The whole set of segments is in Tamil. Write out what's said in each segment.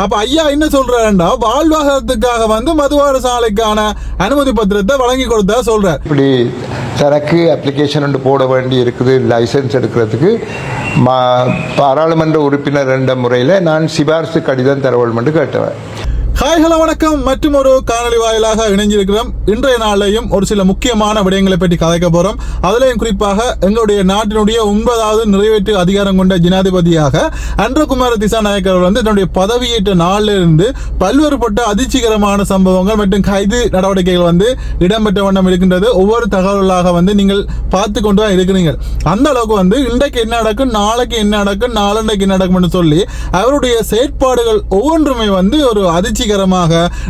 அப்ப ஐயா என்ன சொல்றாருன்னா வாழ்வாதாரத்துக்காக வந்து மதுபான சாலைக்கான அனுமதி பத்திரத்தை வழங்கி கொடுத்தா சொல்றார். இப்படி சரக்கு அப்ளிகேஷன் ஒன்று போட வேண்டி இருக்குது லைசன்ஸ் எடுக்கிறதுக்கு பாராளுமன்ற உறுப்பினர் என்ற முறையில் நான் சிபாரிசு கடிதம் தரவேண்டும் கேட்டவன். ஹாய் ஹலோ வணக்கம். மற்றும் ஒரு காணொலி வாயிலாக இணைஞ்சிருக்கிறோம். இன்றைய நாளையும் ஒரு சில முக்கியமான விடயங்களை பற்றி கதைக்க போறோம். அதிலையும் குறிப்பாக எங்களுடைய நாட்டினுடைய 9வது நிறைவேற்று அதிகாரம் கொண்ட ஜனாதிபதியாக அன்றகுமார திசாநாயக்க அவர்கள் வந்து தன்னுடைய பதவியேற்ற நாளிலிருந்து பல்வேறுபட்ட அதிர்ச்சிகரமான சம்பவங்கள் மற்றும் கைது நடவடிக்கைகள் வந்து இடம்பெற்ற வண்ணம் இருக்கின்றது. ஒவ்வொரு தகவலாக வந்து நீங்கள் பார்த்து கொண்டு தான் இருக்கிறீங்க. அந்த அளவுக்கு வந்து இன்றைக்கு என்ன நடக்கும், நாளைக்கு என்ன நடக்கும், நாளன்றைக்கு என்ன நடக்கும் சொல்லி அவருடைய செயற்பாடுகள் ஒவ்வொன்றுமே வந்து ஒரு அதிர்ச்சி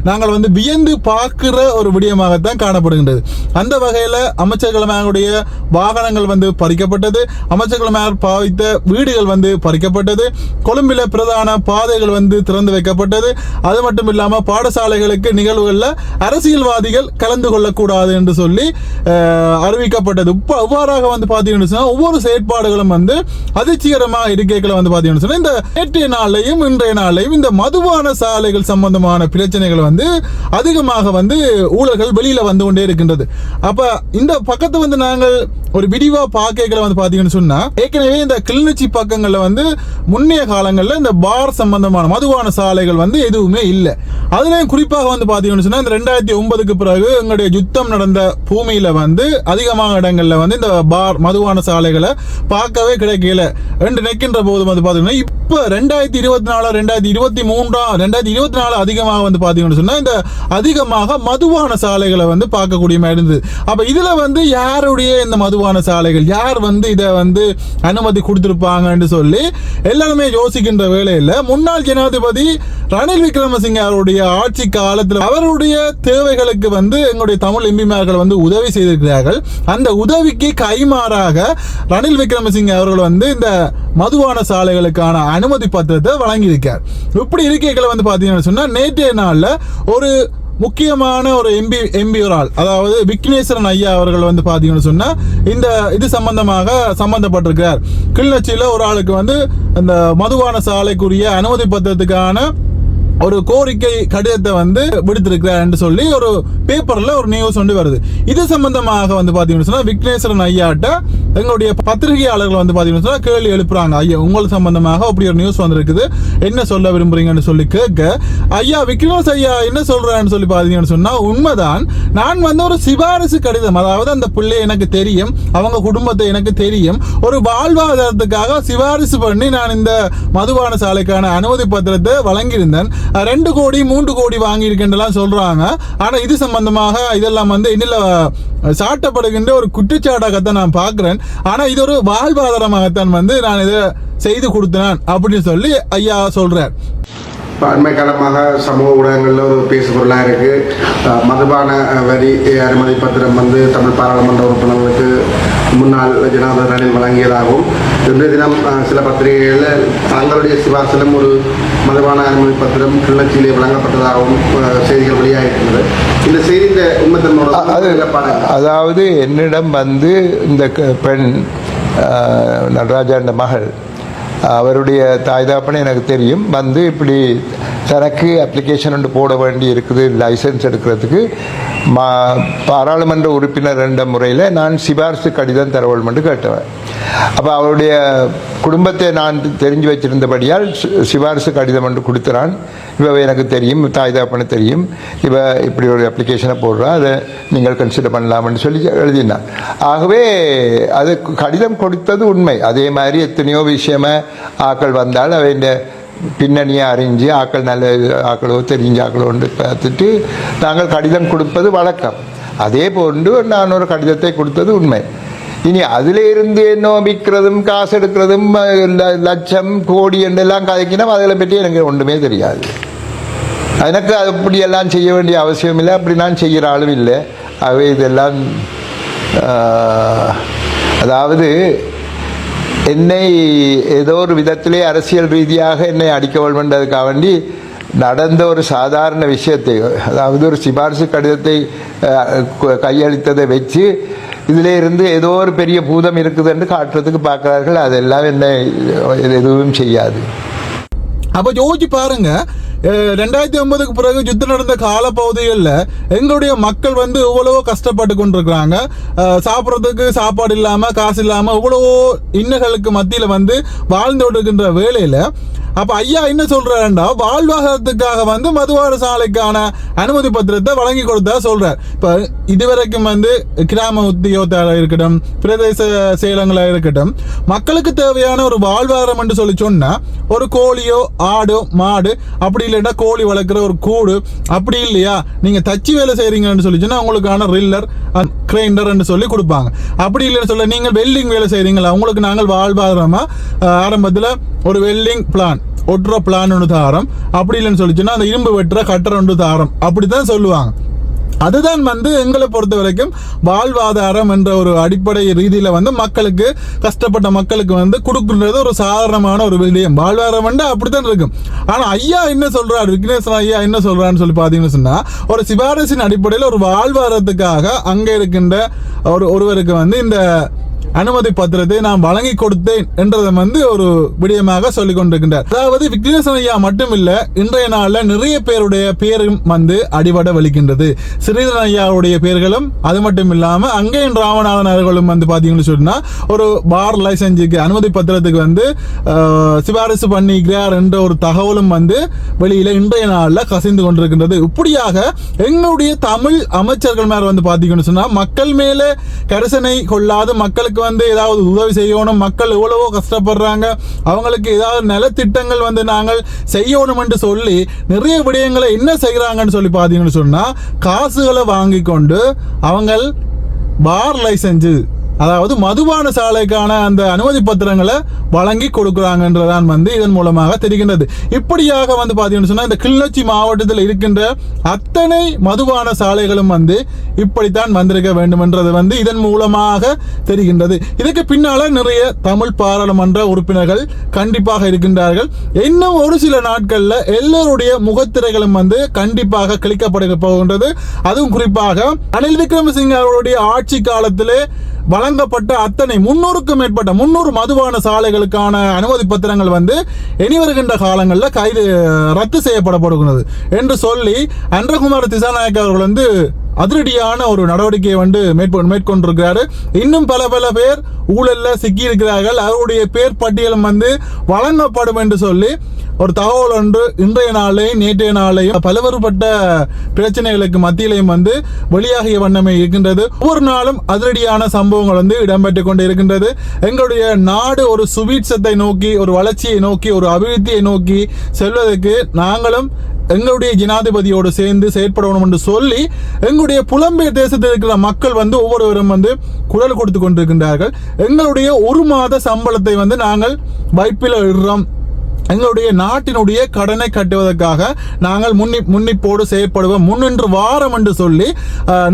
நாங்கள் வந்து வியந்து பார்க்கிற ஒரு விடயமாகத்தான் காணப்படுகின்றது. அந்த வகையில் அமைச்சர்களாக வாகனங்கள் வந்து பறிக்கப்பட்டது, அமைச்சர்களாக பாவித்த வீடுகள் வந்து பறிக்கப்பட்டது, கொழும்பில பிரதான பாதைகள் வந்து திறந்து வைக்கப்பட்டது. அது மட்டும் இல்லாமல் பாடசாலைகளுக்கு நிகழ்வுகளில் அரசியல்வாதிகள் கலந்து கொள்ளக்கூடாது என்று சொல்லி அறிவிக்கப்பட்டது. இவ்வாறாக வந்து பார்த்தீங்கன்னா ஒவ்வொரு செயற்பாடுகளும் வந்து அதிர்ச்சிகரமாக இருக்கைகளை வந்து பார்த்தீங்கன்னா சொன்னா இந்த நேற்றைய நாளையும் இன்றைய நாளையும் இந்த மதுபான சாலைகள் சம்பந்தமான பிரச்சனைகள் வந்து அதிகமாக வந்து ஊழல்கள் வெளியில வந்து கொண்டே இருக்கின்றது. அப்ப இந்த பக்கத்தை வந்து நாங்கள் ஒரு விரிவா பார்க்கல வந்து பாத்தீங்கன்னு சொன்னா ஏற்கனவே இந்த கிளிநொச்சி பக்கங்கள்ல வந்து முன்னைய காலங்கள்ல இந்த பார் சம்பந்தமான மதுபான சாலைகள் வந்து எதுவுமே இல்லை. அதுலயும் குறிப்பாக வந்து பாத்தீங்கன்னு சொன்னா இந்த 2009க்கு பிறகு எங்களுடைய யுத்தம் நடந்த பூமியில வந்து அதிகமான இடங்கள்ல வந்து இந்த பார் மதுபான சாலைகளை பார்க்கவே கிடைக்கல என்று நினைக்கின்ற போது வந்து பாத்தீங்கன்னா இப்ப 2024 2023 அதிகமாக வந்து பாத்தீங்கன்னு சொன்னா இந்த அதிகமாக மதுபான சாலைகளை வந்து பார்க்கக்கூடிய மாதிரி இருந்தது. அப்ப இதுல வந்து யாருடைய இந்த மதுபான சாலைகள், யார் வந்து இதை வந்து அனுமதி கொடுத்திருப்பாங்கன்னு சொல்லி எல்லாருமே யோசிக்கின்ற வேளையில் முன்னாள் ஜனாதிபதி ரணில் விக்ரமசிங்கே அவருடைய ஆட்சி காலத்தில் அவருடைய தேவைகளுக்கு வந்து எங்களுடைய தமிழ் எம்பிமார்கள் வந்து உதவி செய்திருக்கிறார்கள். அந்த உதவிக்கு கைமாறாக ரணில் விக்ரமசிங்கே அவர்கள் வந்து இந்த மதுபான சாலைகளுக்கான அனுமதி பத்திரத்தை வழங்கியிருக்கார். இப்படி இருக்கைகளை வந்து பாத்தீங்கன்னு சொன்னா நேற்றைய நாள்ல ஒரு முக்கியமான ஒரு எம்பி ஒரு ஆள், அதாவது விக்னேஸ்வரன் ஐயா அவர்கள் வந்து பாத்தீங்கன்னு சொன்னா இந்த இது சம்பந்தப்பட்டிருக்கிறார். கிளிநொச்சியில ஒரு ஆளுக்கு வந்து இந்த மதுபான சாலைக்குரிய அனுமதி பத்திரத்துக்கான ஒரு கோரிக்கை கடிதத்தை வந்து விடுத்திருக்கிறார் என்று சொல்லி ஒரு பேப்பர்ல ஒரு நியூஸ் வந்து வருது. இது சம்பந்தமாக வந்து பாத்தீங்கன்னு சொன்னா விக்னேஸ்வரன் ஐயாட்ட எங்களுடைய பத்திரிகையாளர்கள் வந்து பாத்தீங்கன்னு சொன்னா கேள்வி எழுப்புறாங்க. ஐயா உங்களுக்கு சம்பந்தமாக அப்படி ஒரு நியூஸ் வந்திருக்குது, என்ன சொல்ல விரும்புறீங்கன்னு சொல்லி கேட்க ஐயா விக்னேஷ் ஐயா என்ன சொல்றான்னு சொல்லி பாத்தீங்கன்னு சொன்னா உண்மைதான், நான் வந்து ஒரு சிபாரிசு கடிதம், அதாவது அந்த பிள்ளை எனக்கு தெரியும், அவங்க குடும்பத்தை எனக்கு தெரியும், ஒரு வாழ்வாதாரத்துக்காக சிபாரிசு பண்ணி நான் இந்த மதுபான சாலைக்கான அனுமதி பத்திரத்தை வழங்கியிருந்தேன். 2 கோடி 3 கோடி வாங்கியிருக்கேன் சொல்றாங்க. ஆனா இது சம்பந்தமாக இதெல்லாம் வந்து இன்னில சாட்டப்படுகின்ற ஒரு குற்றச்சாட்டாகத்தான் நான் பார்க்கிறேன். ஆனா இது ஒரு வாழ்வாதாரமாகத்தான் வந்து நான் இதை செய்து கொடுத்தேன் அப்படின்னு சொல்லி ஐயா சொல்றார். அண்மை காலமாக சமூக ஊடகங்களில் ஒரு பேசு பொருளாக இருக்குது. மதுபான வரி அனுமதி பத்திரம் வந்து தமிழ் பாராளுமன்ற உறுப்பினர்களுக்கு முன்னாள் ஜனாதிபதி ரணில் வழங்கியதாகவும், இன்றைய தினம் சில பத்திரிகைகளில் தங்களுடைய சிபாரிசிலும் ஒரு மதுபான அனுமதி பத்திரம் கிளிநொச்சியிலே வழங்கப்பட்டதாகவும் செய்திகள் வெளியாகிருக்கிறது. இந்த செய்தி இந்த உண்மைத்தன்மையோட அதாவது என்னிடம் வந்து இந்த பெண் நடராஜா என்ற மகள், அவருடைய தாய் தாப்பனை எனக்கு தெரியும், வந்து இப்படி சரக்கு அப்ளிகேஷன் ஒன்று போட வேண்டி இருக்குது லைசன்ஸ் எடுக்கிறதுக்கு பாராளுமன்ற உறுப்பினர் என்ற முறையில் நான் சிபாரிசு கடிதம் தரவேண்டும் கேட்டவன். அப்போ அவருடைய குடும்பத்தை நான் தெரிஞ்சு வச்சிருந்தபடியால் சிபாரிசு கடிதம் ஒன்று கொடுத்துறான். இவ எனக்கு தெரியும், தாய் தாப்பனை தெரியும், இவ இப்படி ஒரு அப்ளிகேஷனை போடுறா, அதை நீங்கள் கன்சிடர் பண்ணலாம்னு சொல்லி எழுதினான். ஆகவே அது கடிதம் கொடுத்தது உண்மை. அதே மாதிரி எத்தனையோ விஷயமா ஆக்கள் வந்தால் அவை இந்த பின்னணியை அறிஞ்சு ஆக்கள் நல்ல ஆக்களோ தெரிஞ்ச ஆக்களோ பார்த்துட்டு நாங்கள் கடிதம் கொடுப்பது வழக்கம். அதே போன்று நான் ஒரு கடிதத்தை கொடுத்தது உண்மை. இனி அதில் இருந்து என்ன விற்கிறதும் காசு எடுக்கிறதும் லட்சம் கோடி என்றெல்லாம் கதைக்கினா அதில் பற்றி எனக்கு ஒன்றுமே தெரியாது. எனக்கு அப்படியெல்லாம் செய்ய வேண்டிய அவசியம் இல்லை, அப்படி நான் செய்கிற ஆளும் இல்லை. ஆகவே இதெல்லாம் அதாவது என்னை ஏதோ ஒரு விதத்திலே அரசியல் ரீதியாக என்னை அடிக்க வேண்டுமென்றதுக்காக வேண்டி நடந்த ஒரு சாதாரண விஷயத்தை, அதாவது ஒரு சிபாரிசு கடிதத்தை கையளித்ததை வச்சு இதிலே இருந்து ஏதோ ஒரு பெரிய பூதம் இருக்குது என்று காட்டுறதுக்கு பார்க்கிறார்கள். அதெல்லாம் என்ன எதுவும் செய்யாது. அப்போ யோசிச்சு பாருங்க, 2009க்கு பிறகு யுத்தம் நடந்த காலப்பகுதிகளில் எங்களுடைய மக்கள் வந்து எவ்வளவோ கஷ்டப்பட்டு கொண்டிருக்கிறாங்க. சாப்பிட்றதுக்கு சாப்பாடு இல்லாமல், காசு இல்லாமல் எவ்வளவோ இன்னல்களுக்கு மத்தியில் வந்து வாழ்ந்து கொண்டிருக்கின்ற வேளையில் அப்போ ஐயா என்ன சொல்றாருண்டா, வாழ்வாதாரத்துக்காக வந்து மதுபான சாலைக்கான அனுமதி பத்திரத்தை வழங்கி கொடுத்தா சொல்றார். இப்போ இதுவரைக்கும் வந்து கிராம உத்தியோகத்தாளர் இருக்கட்டும், பிரதேச செயலங்களாக இருக்கட்டும், மக்களுக்கு தேவையான ஒரு வாழ்வாதாரம் என்று சொல்லி சொன்னா ஒரு கோழியோ ஆடோ மாடு, அப்படி இல்லைன்னா கோழி வளர்க்குற ஒரு கூடு, அப்படி இல்லையா நீங்க தச்சு வேலை செய்றீங்கன்னு சொல்லி சொன்னா உங்களுக்கான ரில்லர் கிரைண்டர் என்று சொல்லி கொடுப்பாங்க. அப்படி இல்லைன்னு சொல்ல நீங்கள் வெல்டிங் வேலை செய்றீங்களா, உங்களுக்கு நாங்கள் வாழ்வாதாரமா ஆரம்பத்தில் ஒரு வெல்டிங் பிளான் ஒட்டுற பிளான் ஒன்று தாரம், அப்படி இல்லைன்னு சொல்லிச்சுன்னா அந்த இரும்பு வெட்டுற கட்டர் ஒன்று தாரம், அப்படித்தான் சொல்லுவாங்க. அதுதான் வந்து எங்களை பொறுத்த வரைக்கும் வாழ்வாதாரம் என்ற ஒரு அடிப்படை ரீதியில வந்து மக்களுக்கு, கஷ்டப்பட்ட மக்களுக்கு வந்து கொடுக்கின்றது ஒரு சாதாரணமான ஒரு விடயம். வாழ்வாதாரம் வந்து அப்படித்தான் இருக்கும். ஆனா ஐயா என்ன சொல்றாரு, விக்னேஸ்வரன் ஐயா என்ன சொல்றாருன்னு சொல்லி பாத்தீங்கன்னு சொன்னா, ஒரு சிபாரிசின் அடிப்படையில் ஒரு வாழ்வாதாரத்துக்காக அங்க இருக்கின்ற ஒருவருக்கு வந்து இந்த அனுமதி பத்திரத்தை நான் வழங்கி கொடுத்தேன் என்றதை வந்து ஒரு விடயமாக சொல்லிக் கொண்டிருக்கின்றார். அதாவது விக்னேஸ்வரன் ஐயா மட்டும் இல்ல, இன்றைய நாளில் நிறைய பேருடைய பேரும் வந்து அடிபட வலிக்கின்றது. ஸ்ரீதரன் ஐயாவுடைய பேர்களும், அது மட்டும் இல்லாம அங்கேயும் ராமநாதன் அவர்களும் வந்து பாத்தீங்கன்னு சொன்னா ஒரு பார் லைசன்ஸுக்கு அனுமதி பத்திரத்துக்கு வந்து சிபாரிசு பண்ணிக்கிறார் என்ற ஒரு தகவலும் வந்து வெளியில இன்றைய நாளில் கசிந்து கொண்டிருக்கின்றது. இப்படியாக எங்களுடைய தமிழ் அமைச்சர்கள் மேல வந்து பாத்தீங்கன்னு சொன்னா மக்கள் மேலே கரிசனை கொள்ளாது, மக்களுக்கு வந்து ஏதாவது உதவி செய்யணும், மக்கள் எவ்வளவோ கஷ்டப்படுறாங்க, அவங்களுக்கு ஏதாவது நலத்திட்டங்கள் வந்து நாங்கள் செய்யணும் என்று சொல்லி நிறைய விடயங்களை என்ன செய்யறாங்கன்னு சொல்லி பாத்தீங்கன்னு சொன்னா காசுகளை வாங்கி கொண்டு அவங்க பார் லைசன்ஸ், அதாவது மதுபான சாலைக்கான அந்த அனுமதி பத்திரங்களை வழங்கி கொடுக்குறாங்கன்றதான் வந்து இதன் மூலமாக தெரிகின்றது. இப்படியாக வந்து பாத்தீங்கன்னு சொன்னா இந்த கிளிநொச்சி மாவட்டத்தில் இருக்கின்ற அத்தனை மதுபான சாலைகளும் வந்து இப்படித்தான் வந்திருக்க வேண்டும் என்றது வந்து இதன் மூலமாக தெரிகின்றது. இதுக்கு பின்னால நிறைய தமிழ் பாராளுமன்ற உறுப்பினர்கள் கண்டிப்பாக இருக்கின்றார்கள். இன்னும் ஒரு சில நாட்கள்ல எல்லோருடைய முகத்திரைகளும் வந்து கண்டிப்பாக கிழிக்கப்பட போகின்றது. அதுவும் குறிப்பாக ரணில் விக்ரமசிங்க அவருடைய ஆட்சி காலத்திலே வழங்கப்பட்ட அத்தனை 300க்கும் மேற்பட்ட 300 மதுபான சாலைகளுக்கான அனுமதி பத்திரங்கள் வந்து இனி வருகின்ற காலங்களில் ரத்து செய்யப்படப்படுகிறது என்று சொல்லி அன்றகுமார் திசாநாயக்க அவர்கள் வந்து அதிரடியான ஒரு நடவடிக்கையை வந்து மேற்கொண்டிருக்கிறாரு. இன்னும் பல பேர் ஊழல்ல சிக்கி இருக்கிறார்கள், அவருடைய பேர் பட்டியலும் வந்து வழங்கப்படும் என்று சொல்லி ஒரு தகவல் ஒன்று இன்றைய நாளையும் நேற்றைய நாளையும் பலவறுபட்ட பிரச்சனைகளுக்கு மத்தியிலையும் வந்து வெளியாகிய வண்ணமே இருக்கின்றது. ஒவ்வொரு நாளும் அதிரடியான சம்பவங்கள் வந்து இடம்பெற்றுக் கொண்டு இருக்கின்றது. எங்களுடைய நாடு ஒரு சுவீட்சத்தை நோக்கி, ஒரு வளர்ச்சியை நோக்கி, ஒரு அபிவிருத்தியை நோக்கி செல்வதற்கு நாங்களும் எங்களுடைய ஜனாதிபதியோடு சேர்ந்து செயற்படணும் என்று சொல்லி எங்களுடைய புலம்பெயர் தேசத்தில் இருக்கிற மக்கள் வந்து ஒவ்வொருவரும் வந்து குரல் கொடுத்து கொண்டிருக்கின்றார்கள். எங்களுடைய ஒரு மாத சம்பளத்தை வந்து நாங்கள் வைப்பில் இடுறோம், எங்களுடைய நாட்டினுடைய கடனை கட்டுவதற்காக நாங்கள் முன்னிப்போடு செயற்படுவோம், முன்னின்று வாரம் என்று சொல்லி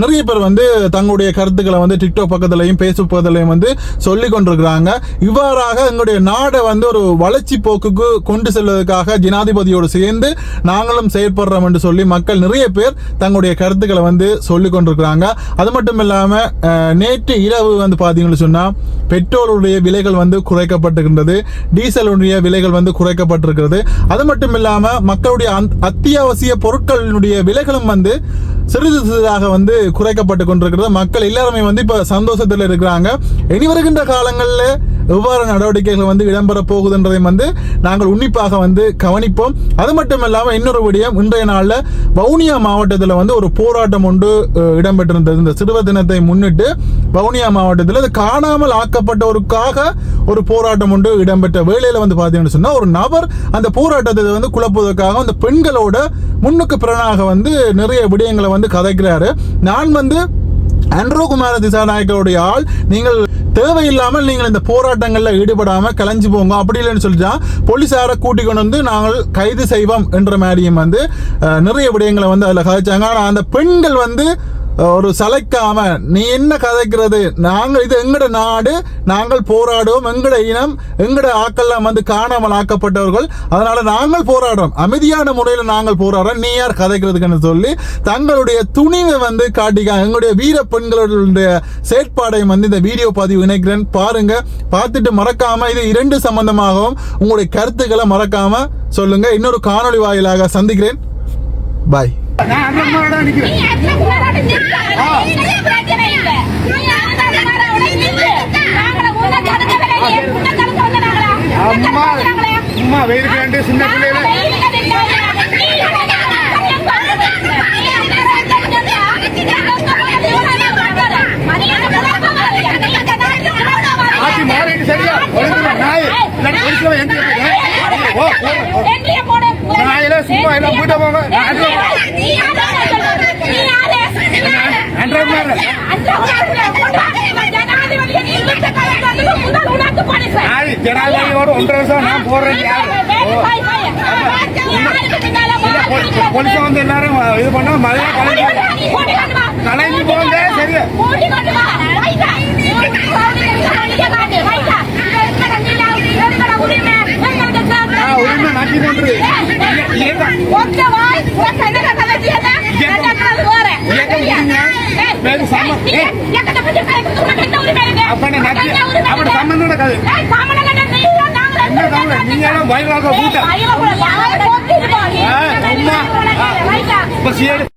நிறைய பேர் வந்து தங்களுடைய கருத்துக்களை வந்து டிக்டாக் பக்கத்திலையும் பேஸ்புக் பக்கத்திலையும் வந்து சொல்லிக் கொண்டிருக்கிறாங்க. இவ்வாறாக எங்களுடைய நாடை வந்து ஒரு வளர்ச்சி போக்குக்கு கொண்டு செல்வதற்காக ஜனாதிபதியோடு சேர்ந்து நாங்களும் செயற்படுறோம் என்று சொல்லி மக்கள் நிறைய பேர் தங்களுடைய கருத்துக்களை வந்து சொல்லிக் கொண்டிருக்கிறாங்க. அது மட்டும் இல்லாம நேற்று இரவு வந்து பாத்தீங்கன்னு சொன்னா பெட்ரோலுடைய விலைகள் வந்து குறைக்கப்பட்டிருக்கின்றது, டீசலுடைய விலைகள் வந்து குறைக்கப்பட்டிருக்கிறது. அது மட்டும் இல்லாம மக்களுடைய அத்தியாவசிய பொருட்களினுடைய விலைகளும் வந்து சிறிது சிறிதாக வந்து குறைக்கப்பட்டு கொண்டிருக்கிறது. மக்கள் எல்லாருமே வந்து இப்ப சந்தோஷத்தில் இருக்கிறாங்க. இனி வருகின்ற காலங்களில் எவ்வாறு நடவடிக்கைகள் வந்து இடம்பெற போகுதுன்றதை வந்து நாங்கள் உன்னிப்பாக வந்து கவனிப்போம். அது மட்டும் இல்லாமல் இன்னொரு விடயம், இன்றைய நாளில் வவுனியா மாவட்டத்தில் வந்து ஒரு போராட்டம் ஒன்று இடம்பெற்றிருந்தது. இந்த சிறுவர் தினத்தை முன்னிட்டு வவுனியா மாவட்டத்தில் அது காணாமல் ஆக்கப்பட்டவருக்காக ஒரு போராட்டம் ஒன்று இடம்பெற்ற வேளையில் வந்து பார்த்தீங்கன்னு சொன்னா ஒரு நபர் அந்த போராட்டத்தை வந்து குழப்புவதற்காக அந்த பெண்களோட முன்னுக்கு பிறனாக வந்து நிறைய விடயங்களை வந்து கதைக்கிறாரு. நான் வந்து அன்றகுமார திசாநாயக்கருடைய ஆள், நீங்கள் தேவையில்லாமல் நீங்கள் இந்த போராட்டங்கள்ல ஈடுபடாம கலைஞ்சு போங்க, அப்படி இல்லைன்னு சொல்லிட்டா போலீசாரை கூட்டிக் கொண்டு வந்து நாங்கள் கைது செய்வோம் என்ற மாதிரியும் வந்து நிறைய விடயங்களை வந்து அதில் கதைச்சாங்க. ஆனால் அந்த பெண்கள் வந்து ஒரு சளைக்காம நீ என்ன கதைக்கிறது, நாங்கள் இது எங்கட நாடு, நாங்கள் போராடுவோம், எங்கட இனம், எங்கட ஆக்கெல்லாம் வந்து காணாமல் ஆக்கப்பட்டவர்கள், அதனால நாங்கள் போராடுறோம், அமைதியான முறையில் நாங்கள் போராடுறோம், நீ யார் கதைக்கிறதுக்குன்னு சொல்லி தங்களுடைய துணிவை வந்து காட்டிக்க எங்களுடைய வீர பெண்களுடைய செயற்பாடையும் வந்து இந்த வீடியோ பதிவு இணைக்கிறேன். பாருங்க, பார்த்துட்டு மறக்காம இது 2 சம்பந்தமாகவும் உங்களுடைய கருத்துக்களை மறக்காம சொல்லுங்க. இன்னொரு காணொளி வாயிலாக சந்திக்கிறேன். பாய். அம்மா வெயிலுக்கு வேண்டிய சின்ன பிள்ளைகளை ஆட்சி மாறிட்டு சரியா நாய் நாயில சும்மா எல்லாம் போயிட்டு போங்க. ஜனாதிபதியோட 1.5 வருஷம் நான் போடுறேன். போலீஸ் வந்து எல்லாரும் இது பண்ணா மழையா கலைஞ்சு போங்க. சரியா உரிமை நாட்டி நின்று அப்படி சம்பந்தம் நடக்காது. என்ன கவலை, நீங்களும் வயலாக கூட்ட